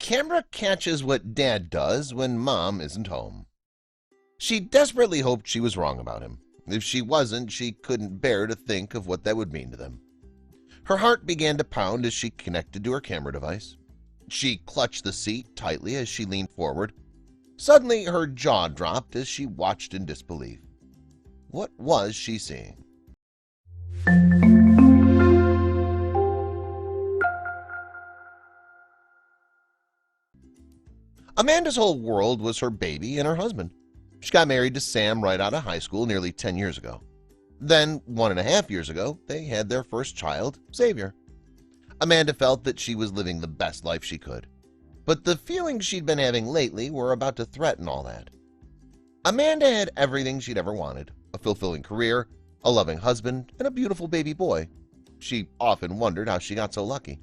camera catches what Dad does when Mom isn't home. She desperately hoped she was wrong about him. If she wasn't, she couldn't bear to think of what that would mean to them. Her heart began to pound as she connected to her camera device. She clutched the seat tightly as she leaned forward. Suddenly, her jaw dropped as she watched in disbelief. What was she seeing? Amanda's whole world was her baby and her husband. She got married to Sam right out of high school nearly 10 years ago. Then, 1.5 years ago, they had their first child, Xavier. Amanda felt that she was living the best life she could. But the feelings she'd been having lately were about to threaten all that. Amanda had everything she'd ever wanted: a fulfilling career, a loving husband, and a beautiful baby boy. She often wondered how she got so lucky.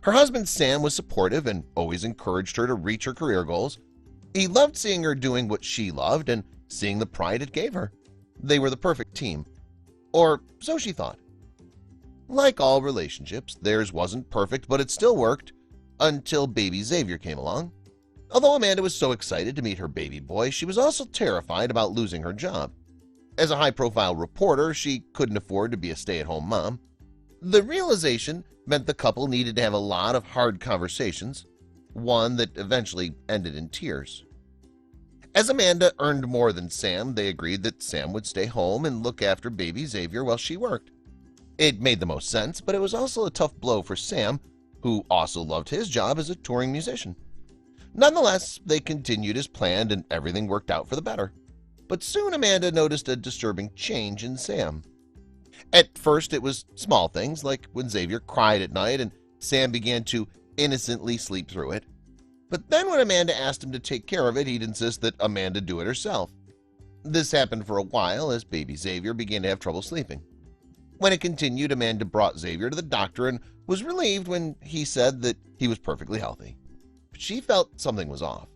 Her husband Sam was supportive and always encouraged her to reach her career goals. He loved seeing her doing what she loved and seeing the pride it gave her. They were the perfect team. Or so she thought. Like all relationships, theirs wasn't perfect, but it still worked until baby Xavier came along. Although Amanda was so excited to meet her baby boy, she was also terrified about losing her job. As a high-profile reporter, she couldn't afford to be a stay-at-home mom. The realization meant the couple needed to have a lot of hard conversations, one that eventually ended in tears. As Amanda earned more than Sam, they agreed that Sam would stay home and look after baby Xavier while she worked. It made the most sense, but it was also a tough blow for Sam, who also loved his job as a touring musician. Nonetheless, they continued as planned and everything worked out for the better. But soon Amanda noticed a disturbing change in Sam. At first, it was small things, like when Xavier cried at night and Sam began to innocently sleep through it. But then when Amanda asked him to take care of it, he'd insist that Amanda do it herself. This happened for a while as baby Xavier began to have trouble sleeping. When it continued, Amanda brought Xavier to the doctor and was relieved when he said that he was perfectly healthy. She felt something was off.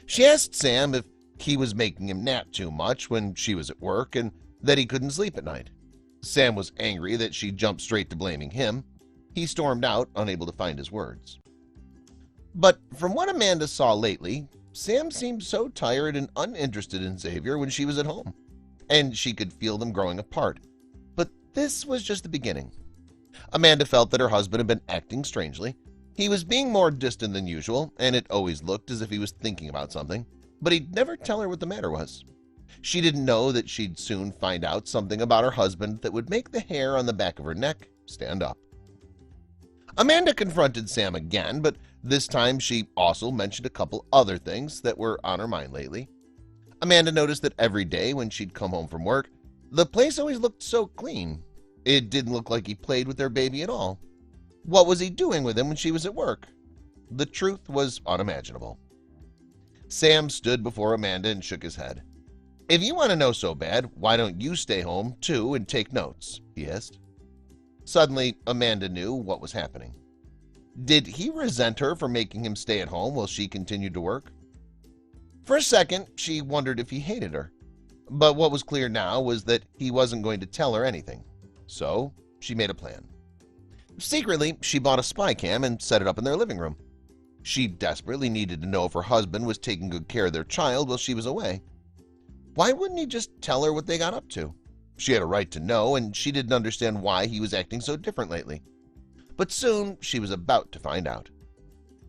She asked Sam if he was making him nap too much when she was at work and that he couldn't sleep at night. Sam was angry that she jumped straight to blaming him. He stormed out, unable to find his words. But from what Amanda saw lately, Sam seemed so tired and uninterested in Xavier when she was at home, and she could feel them growing apart. But this was just the beginning. Amanda felt that her husband had been acting strangely. He was being more distant than usual, and it always looked as if he was thinking about something, but he'd never tell her what the matter was. She didn't know that she'd soon find out something about her husband that would make the hair on the back of her neck stand up. Amanda confronted Sam again, but this time she also mentioned a couple other things that were on her mind lately. Amanda noticed that every day when she'd come home from work, the place always looked so clean. It didn't look like he played with their baby at all. What was he doing with him when she was at work? The truth was unimaginable. Sam stood before Amanda and shook his head. "If you want to know so bad, why don't you stay home, too, and take notes?" he hissed. Suddenly, Amanda knew what was happening. Did he resent her for making him stay at home while she continued to work? For a second, she wondered if he hated her. But what was clear now was that he wasn't going to tell her anything. So, she made a plan. Secretly, she bought a spy cam and set it up in their living room. She desperately needed to know if her husband was taking good care of their child while she was away. Why wouldn't he just tell her what they got up to? She had a right to know, and she didn't understand why he was acting so different lately. But soon, she was about to find out.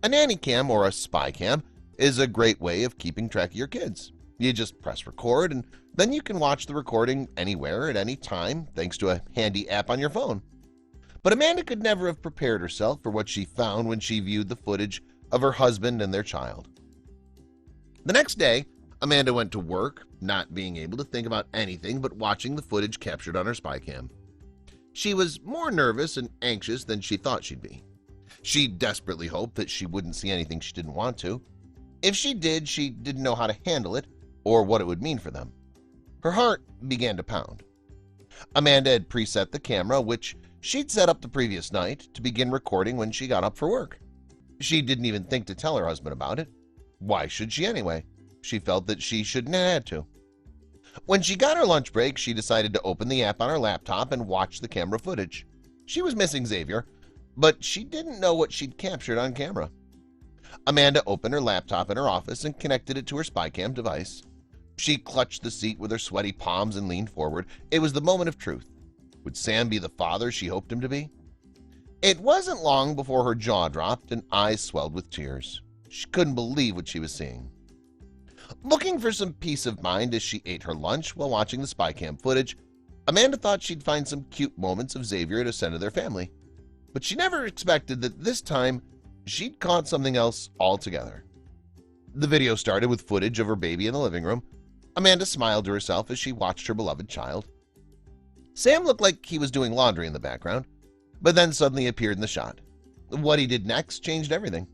A nanny cam or a spy cam is a great way of keeping track of your kids. You just press record, and then you can watch the recording anywhere at any time thanks to a handy app on your phone. But Amanda could never have prepared herself for what she found when she viewed the footage of her husband and their child. The next day, Amanda went to work, not being able to think about anything but watching the footage captured on her spy cam. She was more nervous and anxious than she thought she'd be. She desperately hoped that she wouldn't see anything she didn't want to. If she did, she didn't know how to handle it or what it would mean for them. Her heart began to pound. Amanda had preset the camera, which she'd set up the previous night, to begin recording when she got up for work. She didn't even think to tell her husband about it. Why should she anyway? She felt that she shouldn't have had to. When she got her lunch break, she decided to open the app on her laptop and watch the camera footage. She was missing Xavier, but she didn't know what she'd captured on camera. Amanda opened her laptop in her office and connected it to her spy cam device. She clutched the seat with her sweaty palms and leaned forward. It was the moment of truth. Would Sam be the father she hoped him to be? It wasn't long before her jaw dropped and eyes swelled with tears. She couldn't believe what she was seeing. Looking for some peace of mind as she ate her lunch while watching the spy cam footage, Amanda thought she'd find some cute moments of Xavier to send to their family. But she never expected that this time she'd caught something else altogether. The video started with footage of her baby in the living room. Amanda smiled to herself as she watched her beloved child. Sam looked like he was doing laundry in the background, but then suddenly appeared in the shot. What he did next changed everything.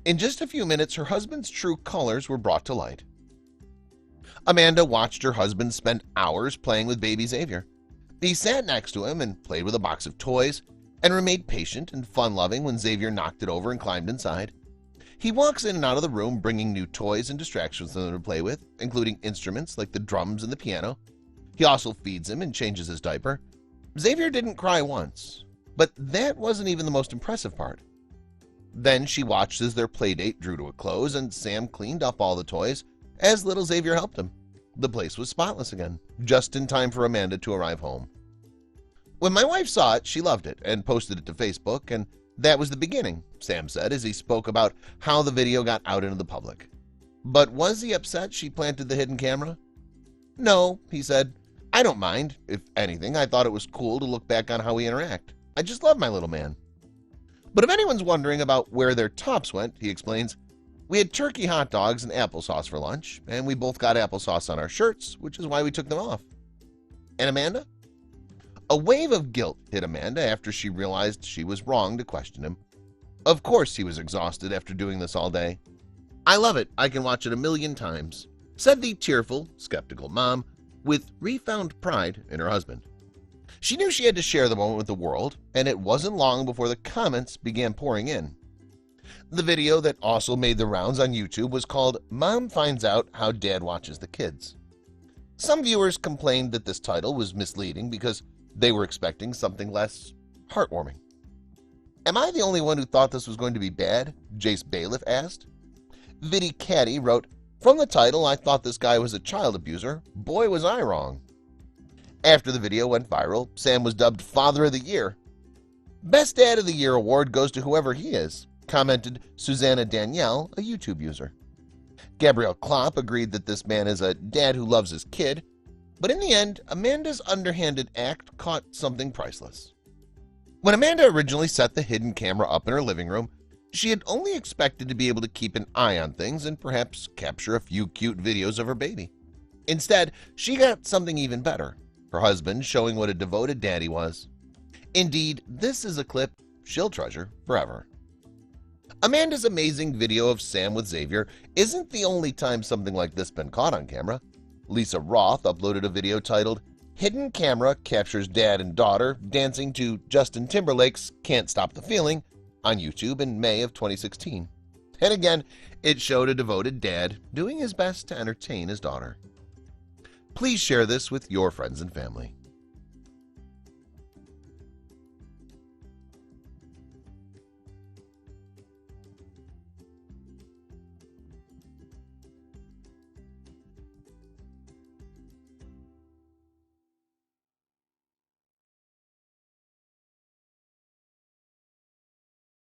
In just a few minutes, her husband's true colors were brought to light. Amanda watched her husband spend hours playing with baby Xavier. He sat next to him and played with a box of toys and remained patient and fun-loving when Xavier knocked it over and climbed inside. He walks in and out of the room bringing new toys and distractions for them to play with, including instruments like the drums and the piano. He also feeds him and changes his diaper. Xavier didn't cry once, but that wasn't even the most impressive part. Then she watched as their playdate drew to a close and Sam cleaned up all the toys as little Xavier helped him. The place was spotless again, just in time for Amanda to arrive home. When my wife saw it, she loved it and posted it to Facebook, and that was the beginning, Sam said as he spoke about how the video got out into the public. But was he upset she planted the hidden camera? No, he said. I don't mind. If anything, I thought it was cool to look back on how we interact. I just love my little man. But if anyone's wondering about where their tops went, he explains, we had turkey hot dogs and applesauce for lunch, and we both got applesauce on our shirts, which is why we took them off. And Amanda? A wave of guilt hit Amanda after she realized she was wrong to question him. Of course he was exhausted after doing this all day. I love it. I can watch it 1,000,000 times, said the tearful, skeptical mom with refound pride in her husband. She knew she had to share the moment with the world, and it wasn't long before the comments began pouring in. The video that also made the rounds on YouTube was called Mom Finds Out How Dad Watches the Kids. Some viewers complained that this title was misleading because they were expecting something less heartwarming. Am I the only one who thought this was going to be bad? Jace Bailiff asked. Viddy Caddy wrote, from the title, I thought this guy was a child abuser. Boy, was I wrong. After the video went viral, Sam was dubbed Father of the Year. Best Dad of the Year award goes to whoever he is, commented Susanna Danielle, a YouTube user. Gabrielle Klopp agreed that this man is a dad who loves his kid, but in the end, Amanda's underhanded act caught something priceless. When Amanda originally set the hidden camera up in her living room, she had only expected to be able to keep an eye on things and perhaps capture a few cute videos of her baby. Instead, she got something even better, her husband showing what a devoted dad he was. Indeed, this is a clip she'll treasure forever. Amanda's amazing video of Sam with Xavier isn't the only time something like this been caught on camera. Lisa Roth uploaded a video titled, Hidden Camera Captures Dad and Daughter Dancing to Justin Timberlake's Can't Stop the Feeling on YouTube in May of 2016. And again, it showed a devoted dad doing his best to entertain his daughter. Please share this with your friends and family.